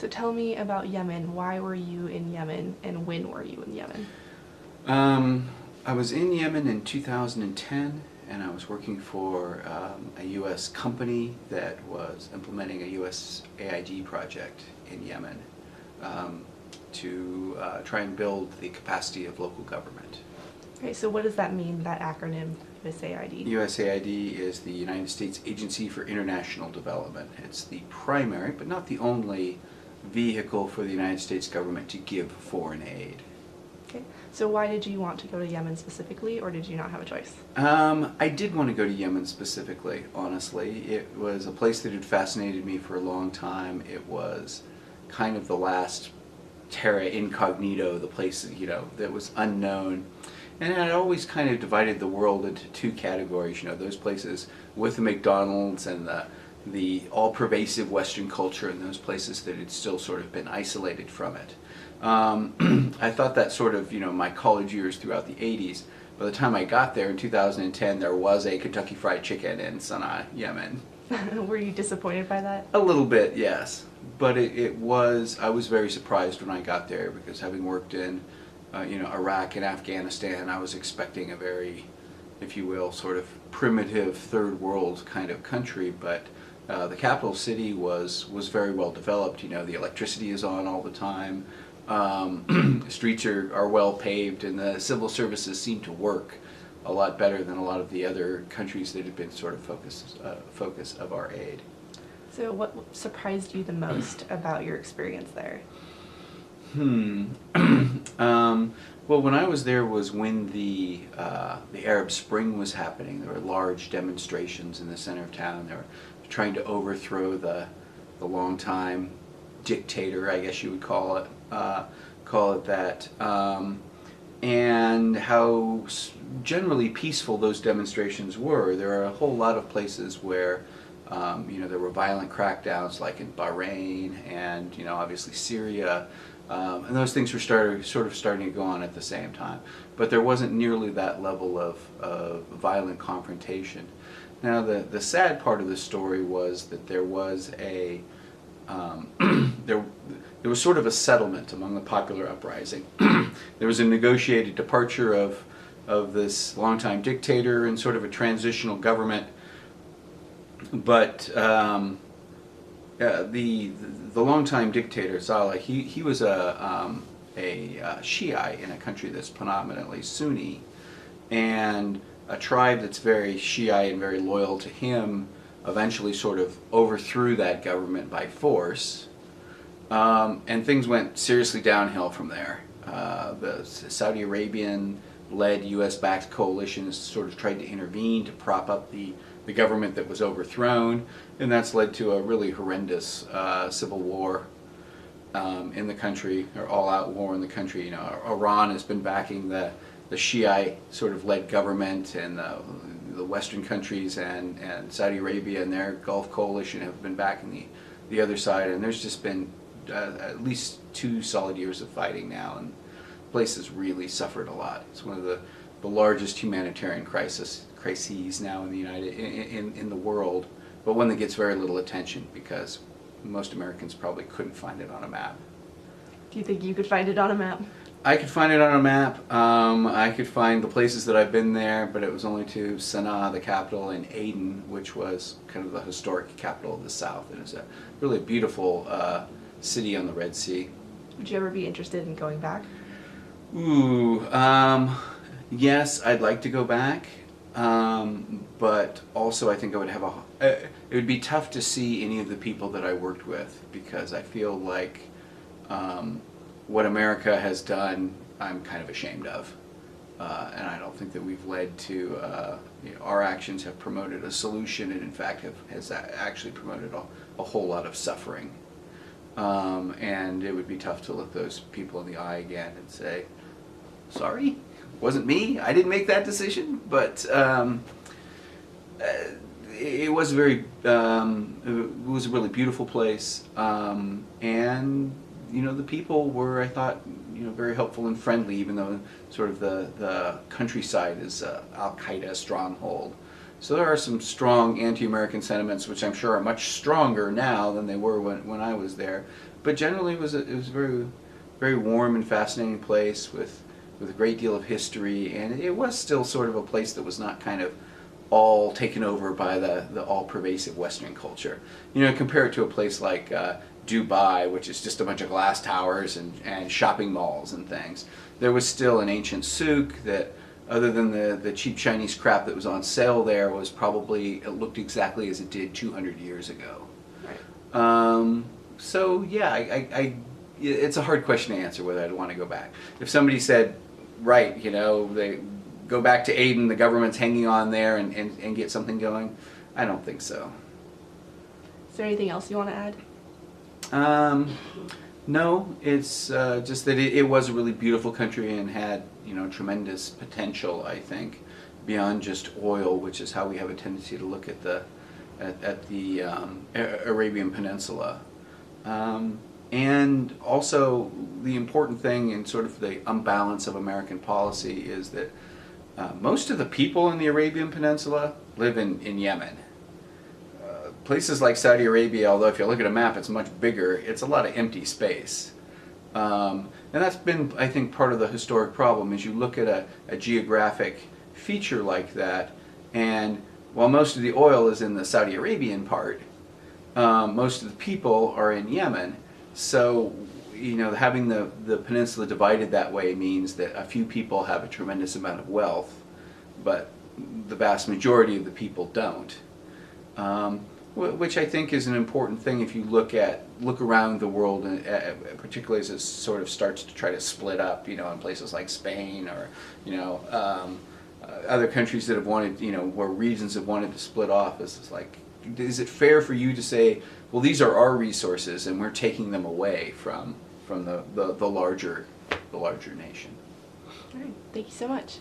So tell me about Yemen. Why were you in Yemen, and when were you in Yemen? I was in Yemen in 2010, and I was working for a U.S. company that was implementing a U.S. AID project in Yemen to try and build the capacity of local government. Okay, so what does that mean, that acronym, USAID? USAID is the United States Agency for International Development. It's the primary, but not the only, vehicle for the United States government to give foreign aid. Okay, so why did you want to go to Yemen specifically, or did you not have a choice? I did want to go to Yemen specifically, honestly. It was a place that had fascinated me for a long time. It was kind of the last terra incognito, the place, that was unknown. And I'd always kind of divided the world into two categories, those places with the McDonald's and the all-pervasive Western culture, and those places that had still sort of been isolated from it. I thought that sort of, my college years throughout the 80s, by the time I got there in 2010, there was a Kentucky Fried Chicken in Sana'a, Yemen. Were you disappointed by that? A little bit, yes. But I was very surprised when I got there, because having worked in, Iraq and Afghanistan, I was expecting a very, if you will, sort of primitive third world kind of country, but the capital city was very well developed. The electricity is on all the time. Streets are well paved, and the civil services seem to work a lot better than a lot of the other countries that have been sort of focus of our aid. So what surprised you the most about your experience there? Well, when I was there was when the Arab Spring was happening. There were large demonstrations in the center of town. They were trying to overthrow the longtime dictator, I guess you would call it that, and how generally peaceful those demonstrations were. There are a whole lot of places where there were violent crackdowns, like in Bahrain and obviously Syria. And those things were starting to go on at the same time. But there wasn't nearly that level of violent confrontation. Now, the sad part of the story was that there was there was sort of a settlement among the popular uprising. There was a negotiated departure of this longtime dictator and sort of a transitional government. But the longtime dictator Saleh, he was a Shiite in a country that's predominantly Sunni, and a tribe that's very Shiite and very loyal to him eventually sort of overthrew that government by force, and things went seriously downhill from there. The Saudi Arabian-led U.S.-backed coalitions sort of tried to intervene to prop up the government that was overthrown, and that's led to a really horrendous civil war in the country, or all-out war in the country. Iran has been backing the Shiite sort of led government, and the Western countries and Saudi Arabia and their Gulf coalition have been backing the other side, and there's just been at least 2 solid years of fighting now, and the place has really suffered a lot. It's one of the largest humanitarian crises now in the world, but one that gets very little attention because most Americans probably couldn't find it on a map. Do you think you could find it on a map? I could find it on a map. I could find the places that I've been there, but it was only to Sana'a, the capital, and Aden, which was kind of the historic capital of the South. And it's a really beautiful city on the Red Sea. Would you ever be interested in going back? Ooh, yes, I'd like to go back, but also I think I would have it would be tough to see any of the people that I worked with, because I feel like what America has done, I'm kind of ashamed of, and I don't think that we've led to, our actions have promoted a solution, and in fact has actually promoted a whole lot of suffering, and it would be tough to look those people in the eye again and say, sorry, it wasn't me, I didn't make that decision. But it was it was a really beautiful place, and the people were, I thought, very helpful and friendly, even though sort of the countryside is Al-Qaeda stronghold. So there are some strong anti-American sentiments, which I'm sure are much stronger now than they were when I was there. but generally it was a very, very warm and fascinating place with a great deal of history, and it was still sort of a place that was not kind of all taken over by the all-pervasive Western culture. You know, compare it to a place like Dubai, which is just a bunch of glass towers and shopping malls and things. There was still an ancient souk that, other than the cheap Chinese crap that was on sale there, was probably, it looked exactly as it did 200 years ago. Right. So yeah, it's a hard question to answer whether I'd want to go back. If somebody said, right, you know, they go back to Aden, the government's hanging on there and get something going, I don't think so. Is there anything else you want to add? No, it's just that it was a really beautiful country and had, you know, tremendous potential, I think, beyond just oil, which is how we have a tendency to look at the Arabian Peninsula. And also the important thing in sort of the imbalance of American policy is that most of the people in the Arabian Peninsula live in Yemen. Places like Saudi Arabia, although if you look at a map it's much bigger, it's a lot of empty space. And that's been, I think, part of the historic problem is you look at a geographic feature like that, and while most of the oil is in the Saudi Arabian part, most of the people are in Yemen. So, you know, having the peninsula divided that way means that a few people have a tremendous amount of wealth, but the vast majority of the people don't. Which I think is an important thing if you look around the world, and particularly as it sort of starts to try to split up, you know, in places like Spain or, you know, other countries that have wanted, you know, where regions have wanted to split off. It's like, is it fair for you to say, well, these are our resources and we're taking them away from the larger nation? All right. Thank you so much.